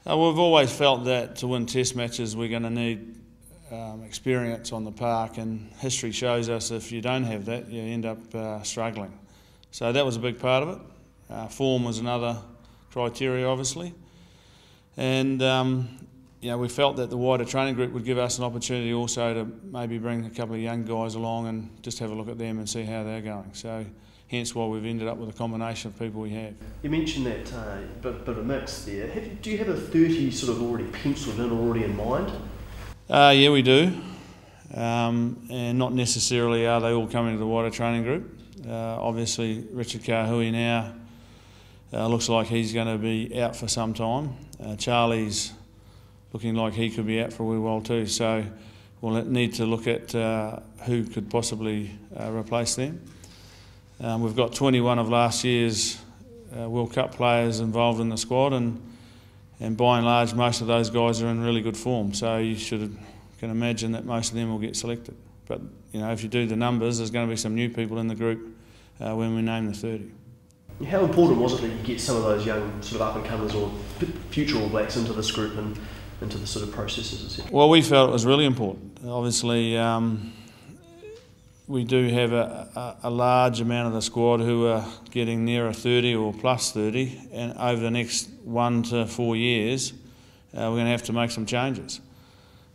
We've always felt that to win Test matches we're going to need experience on the park, and history shows us if you don't have that you end up struggling. So that was a big part of it. Form was another criteria obviously, and we felt that the wider training group would give us an opportunity also to maybe bring a couple of young guys along and just have a look at them and see how they're going. So hence why we've ended up with a combination of people we have. You mentioned that bit of a mix there. Do you have a 30 sort of already penciled in, already in mind? Yeah, we do. And not necessarily are they all coming to the wider training group. Obviously, Richard Kahui now looks like he's going to be out for some time. Charlie's looking like he could be out for a wee while too. So we'll need to look at who could possibly replace them. We've got 21 of last year's World Cup players involved in the squad, and by and large most of those guys are in really good form, so you can imagine that most of them will get selected. But if you do the numbers, there's going to be some new people in the group when we name the 30. How important was it that you get some of those young sort of up-and-comers or future All Blacks into this group and into the sort of processes? Well, we felt it was really important. Obviously we do have a large amount of the squad who are getting nearer 30 or plus 30, and over the next 1 to 4 years we're going to have to make some changes.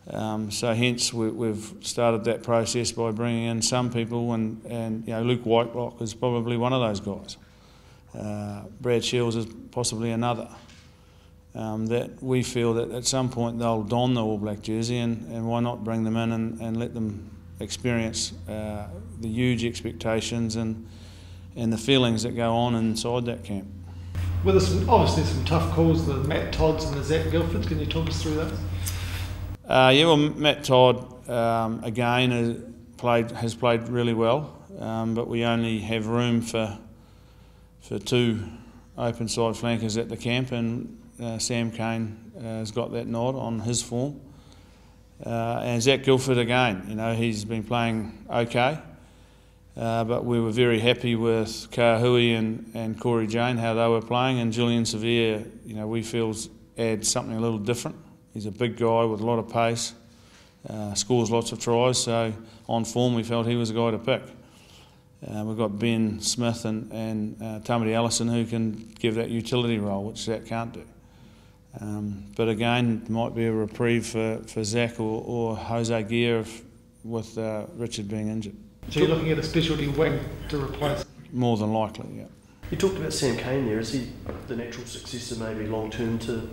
So hence we've started that process by bringing in some people, and Luke Whiteblock is probably one of those guys. Brad Shields is possibly another. That we feel that at some point they'll don the All Black jersey, and why not bring them in and let them experience the huge expectations and the feelings that go on inside that camp. Well, there's obviously some tough calls, the Matt Todds and the Zach Guilfords. Can you talk us through those? Yeah, well, Matt Todd again has played really well, but we only have room for 2 open side flankers at the camp, and Sam Kane has got that nod on his form. And Zach Guilford again, he's been playing okay, but we were very happy with Kahui and Corey Jane, how they were playing, and Julian Severe, we feel adds something a little different. He's a big guy with a lot of pace, scores lots of tries, so on form we felt he was a guy to pick. We've got Ben Smith and Tamati Allison who can give that utility role, which Zach can't do. But again, it might be a reprieve for Zach or Jose Gear with Richard being injured. So you're looking at a specialty wing to replace? More than likely, yeah. You talked about Sam Kane there. Is he the natural successor maybe long term to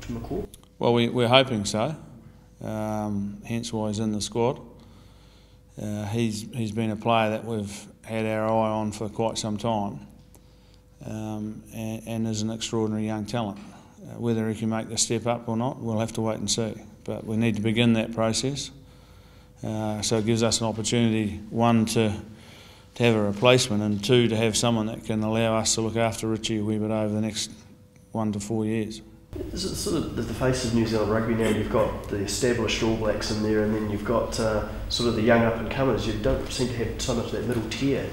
McCaw? Well, we're hoping so, hence why he's in the squad. He's been a player that we've had our eye on for quite some time, and is an extraordinary young talent. Whether he can make the step up or not, we'll have to wait and see. But we need to begin that process. So it gives us an opportunity, 1, to have a replacement, and 2, to have someone that can allow us to look after Richie a wee bit over the next 1 to 4 years. Is it sort of the face of New Zealand rugby now? You've got the established All Blacks in there, and then you've got sort of the young up-and-comers. You don't seem to have so much that middle tier.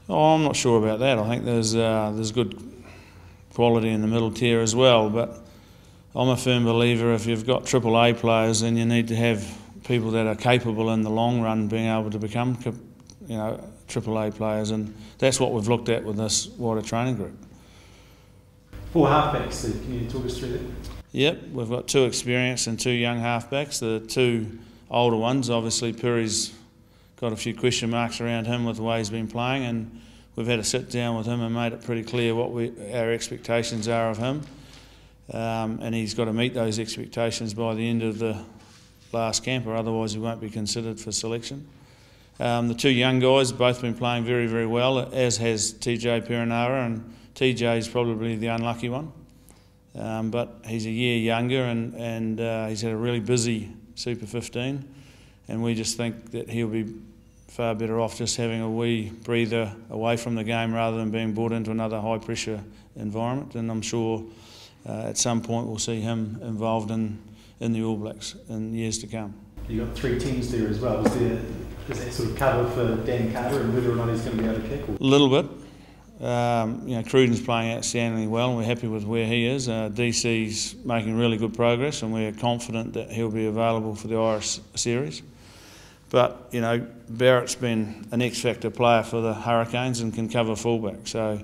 Oh, I'm not sure about that. I think there's good quality in the middle tier as well, but I'm a firm believer if you've got AAA players, then you need to have people that are capable in the long run being able to become AAA players, and that's what we've looked at with this wider training group. 4 halfbacks, Steve. Can you talk us through that? Yep, we've got 2 experienced and 2 young halfbacks. The 2 older ones, obviously Puri's got a few question marks around him with the way he's been playing, and we've had a sit down with him and made it pretty clear what our expectations are of him, and he's got to meet those expectations by the end of the last camp, or otherwise he won't be considered for selection. The 2 young guys have both been playing very, very well, as has TJ Perenara, and TJ's probably the unlucky one, but he's a year younger, and he's had a really busy Super 15, and we just think that he'll be far better off just having a wee breather away from the game rather than being brought into another high pressure environment, and I'm sure at some point we'll see him involved in the All Blacks in years to come. You've got 3 teams there as well. Is that sort of cover for Dan Carter and whether or not he's going to be able to kick? Or? A little bit. Cruden's playing outstandingly well, and we're happy with where he is. DC's making really good progress, and we're confident that he'll be available for the Irish series. But Barrett's been an X-factor player for the Hurricanes and can cover fullback. So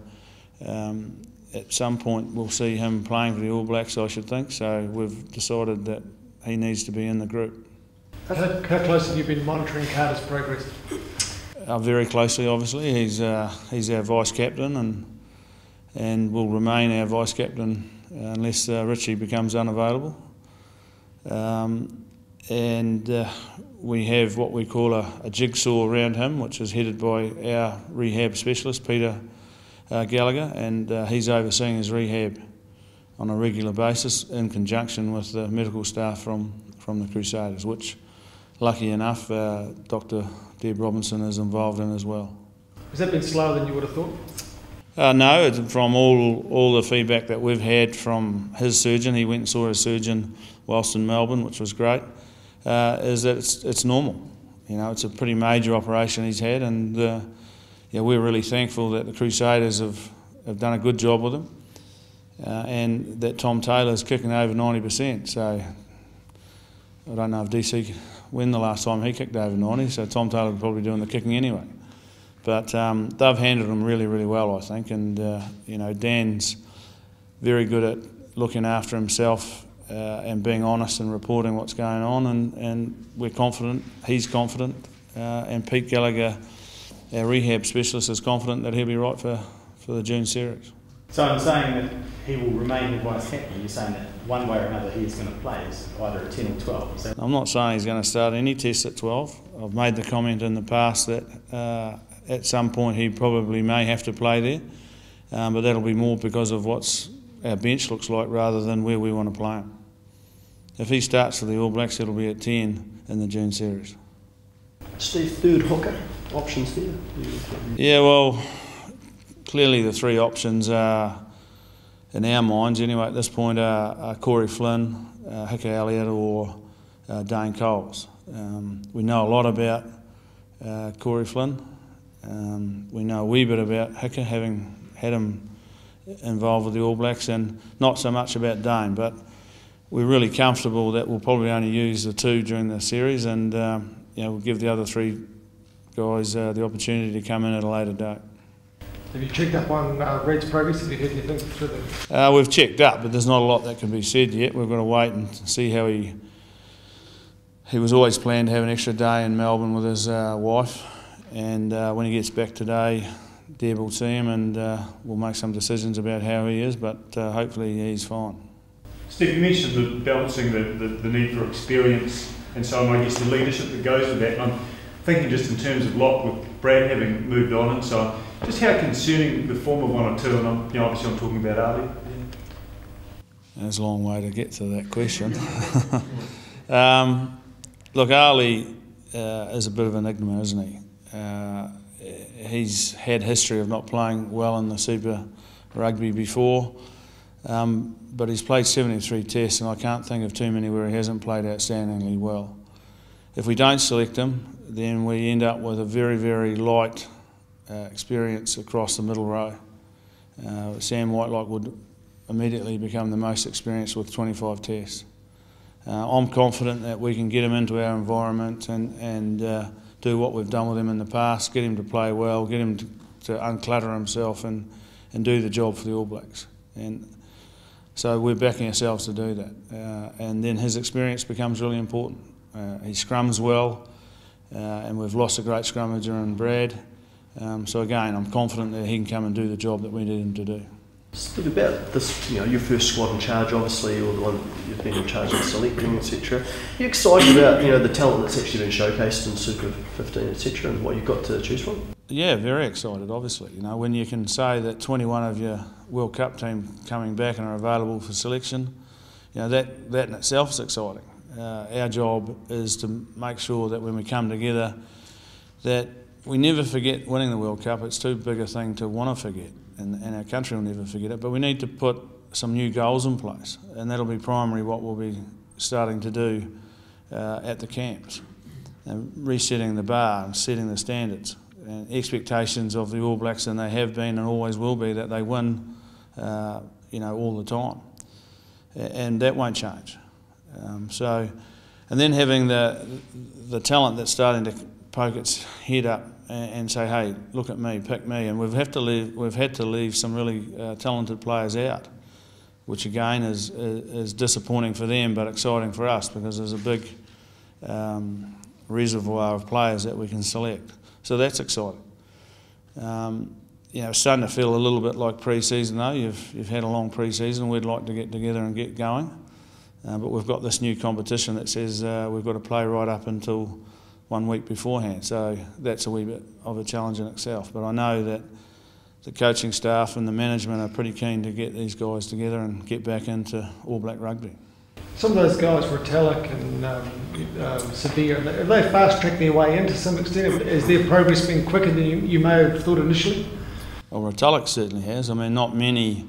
at some point we'll see him playing for the All Blacks, I should think. So we've decided that he needs to be in the group. How close have you been monitoring Carter's progress? Very closely, obviously. He's our vice captain and will remain our vice captain unless Richie becomes unavailable. We have what we call a jigsaw around him, which is headed by our rehab specialist, Peter Gallagher, and he's overseeing his rehab on a regular basis in conjunction with the medical staff from the Crusaders, which, lucky enough, Dr. Deb Robinson is involved in as well. Has that been slower than you would have thought? No, from all the feedback that we've had from his surgeon, he went and saw his surgeon whilst in Melbourne, which was great, is that it's normal. It's a pretty major operation he's had, and we're really thankful that the Crusaders have done a good job with him, and that Tom Taylor's kicking over 90%. So I don't know if DC when the last time he kicked over 90, so Tom Taylor was probably doing the kicking anyway. But they've handled him really, really well, I think, and Dan's very good at looking after himself and being honest and reporting what's going on, and we're confident, he's confident, and Pete Gallagher, our rehab specialist, is confident that he'll be right for the June series. So I'm saying that he will remain the vice captain. You're saying that one way or another he is going to play, is either at 10 or 12. I'm not saying he's going to start any tests at 12. I've made the comment in the past that at some point he probably may have to play there, but that'll be more because of what our bench looks like rather than where we want to play him. If he starts for the All Blacks, it'll be at 10 in the June series. Steve, third hooker, options there? Yeah, well, clearly the three options are, in our minds anyway at this point, are Corey Flynn, Hicka Elliott or Dane Coles. We know a lot about Corey Flynn. We know a wee bit about Hicka, having had him involved with the All Blacks, and not so much about Dane, but we're really comfortable that we'll probably only use the two during the series, and we'll give the other three guys the opportunity to come in at a later date. Have you checked up on Red's progress? Have you heard anything through that? We've checked up, but there's not a lot that can be said yet. We've got to wait and see how he was always planned to have an extra day in Melbourne with his wife, and when he gets back today, Deb will see him and we'll make some decisions about how he is, but hopefully he's fine. Steve, you mentioned the balancing the need for experience and so on, I guess the leadership that goes with that. And I'm thinking just in terms of Lock, with Brad having moved on and so on, just how concerning the form of 1 or 2, and obviously I'm talking about Ali. There's a long way to get to that question. Look, Ali is a bit of an enigma, isn't he? He's had history of not playing well in the Super Rugby before, but he's played 73 tests, and I can't think of too many where he hasn't played outstandingly well. If we don't select him, then we end up with a very, very light experience across the middle row. Sam Whitelock would immediately become the most experienced with 25 tests. I'm confident that we can get him into our environment and do what we've done with him in the past, get him to play well, get him to unclutter himself and do the job for the All Blacks. And so we're backing ourselves to do that. And then his experience becomes really important. He scrums well, and we've lost a great scrummager in Brad. So again, I'm confident that he can come and do the job that we need him to do. Steve, about this, your first squad in charge, obviously, or the one you've been in charge of selecting, etc. Are you excited about the talent that's actually been showcased in Super 15, etc., and what you've got to choose from? Yeah, very excited, obviously. When you can say that 21 of your World Cup team coming back and are available for selection, that in itself is exciting. Our job is to make sure that when we come together, that we never forget winning the World Cup. It's too big a thing to want to forget, and our country will never forget it. But we need to put some new goals in place, and that'll be primary what we'll be starting to do at the camps, and resetting the bar and setting the standards. and expectations of the All Blacks, and they have been and always will be, that they win, all the time, and that won't change. And then having the talent that's starting to poke its head up and say, hey, look at me, pick me, and we've had to leave some really talented players out, which again is disappointing for them but exciting for us, because there's a big reservoir of players that we can select. So that's exciting. It's starting to feel a little bit like pre-season though. You've had a long pre-season. We'd like to get together and get going, but we've got this new competition that says we've got to play right up until 1 week beforehand. So that's a wee bit of a challenge in itself. But I know that the coaching staff and the management are pretty keen to get these guys together and get back into All Black rugby. Some of those guys, Retallick and Severe, have they fast-tracked their way in to some extent? Has their progress been quicker than you may have thought initially? Well, Retallick certainly has. I mean, not many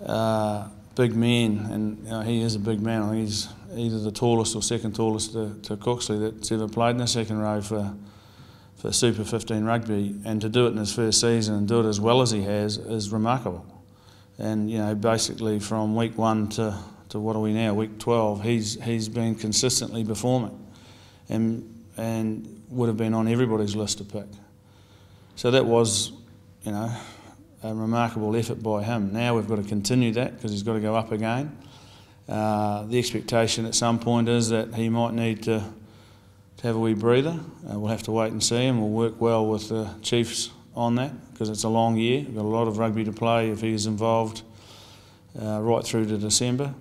big men, and he is a big man. I think he's either the tallest or second tallest to Cooksley that's ever played in the second row for Super 15 rugby, and to do it in his first season and do it as well as he has is remarkable. And basically from week 1 to what are we now, week 12, he's been consistently performing, and would have been on everybody's list to pick. So that was, a remarkable effort by him. Now we've got to continue that, because he's got to go up again. The expectation at some point is that he might need to have a wee breather. We'll have to wait and see, and we'll work well with the Chiefs on that, because it's a long year. We've got a lot of rugby to play if he's involved right through to December.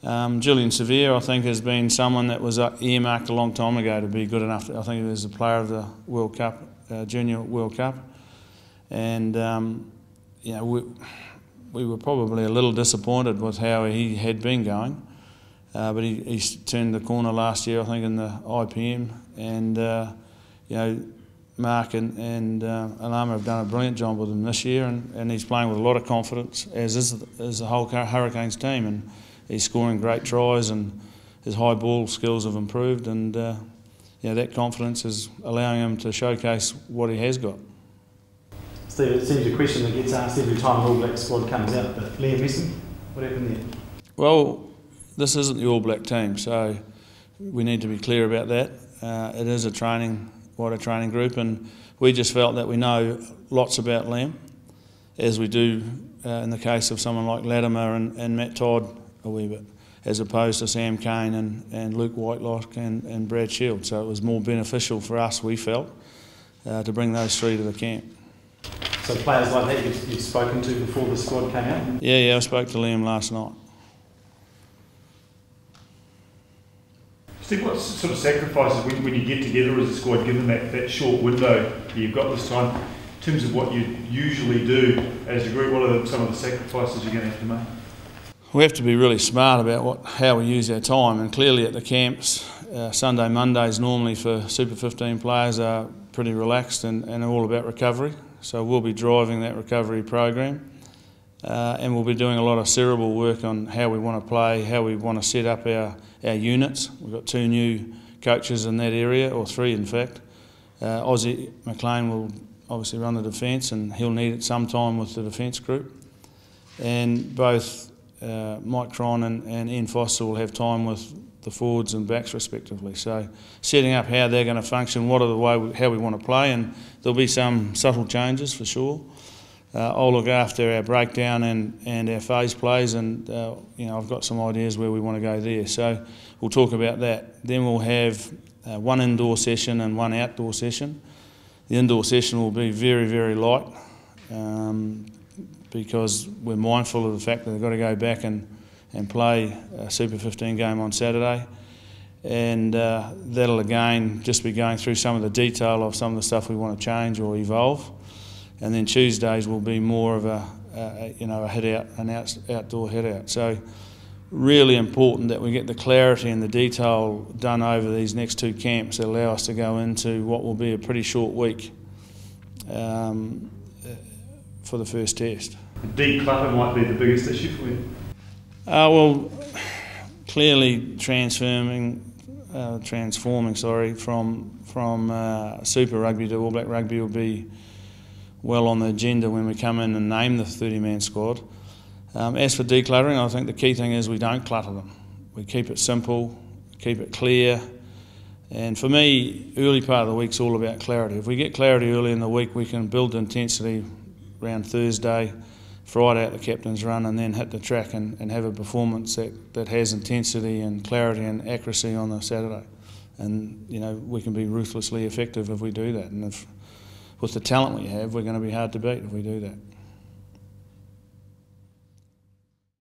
Julian Severe, I think, has been someone that was earmarked a long time ago to be good enough. I think he was a player of the World Cup, Junior World Cup, and we were probably a little disappointed with how he had been going, but he turned the corner last year, I think, in the IPM, and Mark and Alama have done a brilliant job with him this year, and he's playing with a lot of confidence, as is the whole Hurricanes team, and he's scoring great tries, and his high ball skills have improved, and that confidence is allowing him to showcase what he has got. Steve, it seems a question that gets asked every time the All Black squad comes out, but Liam Hansen, what happened there? Well, this isn't the All Black team, so we need to be clear about that. It is wider training group, and we just felt that we know lots about Liam, as we do in the case of someone like Latimer and Matt Todd a wee bit, as opposed to Sam Cane and Luke Whitelock and Brad Shield. So it was more beneficial for us, we felt, to bring those three to the camp. So players like that you've spoken to before the squad came out? Yeah, I spoke to Liam last night. Steve, what sort of sacrifices when you get together as a squad, given that short window that you've got this time, in terms of what you usually do as a group, what are some of the sacrifices you're going to have to make? We have to be really smart about how we use our time, and clearly at the camps, Sunday, Mondays normally for Super 15 players are pretty relaxed and are all about recovery. So we'll be driving that recovery program, and we'll be doing a lot of cerebral work on how we want to play, how we want to set up our units. We've got 2 new coaches in that area, or 3 in fact. Ozzy McLean will obviously run the defence, and he'll need it sometime with the defence group. And both Mike Cron and Ian Foster will have time with the forwards and backs respectively. So setting up how they're going to function, how we want to play, and there'll be some subtle changes for sure. I'll look after our breakdown and our phase plays, and I've got some ideas where we want to go there. So we'll talk about that. Then we'll have 1 indoor session and 1 outdoor session. The indoor session will be very, very light, because we're mindful of the fact that they've got to go back and play a Super 15 game on Saturday, and that'll again just be going through some of the detail of some of the stuff we want to change or evolve. And then Tuesdays will be more of a hit out, an outdoor hit out. So really important that we get the clarity and the detail done over these next 2 camps that allow us to go into what will be a pretty short week for the first test. Declutter might be the biggest issue for you. Well, clearly transferring transforming from Super Rugby to All Black Rugby will be well on the agenda when we come in and name the 30-man squad. As for decluttering, I think the key thing is we don't clutter them. We keep it simple, keep it clear. And for me, early part of the week's all about clarity. If we get clarity early in the week, we can build intensity around Thursday, Friday out the captain's run, and then hit the track and have a performance that has intensity and clarity and accuracy on the Saturday. And, you know, we can be ruthlessly effective if we do that. And if, with the talent we have, we're going to be hard to beat if we do that.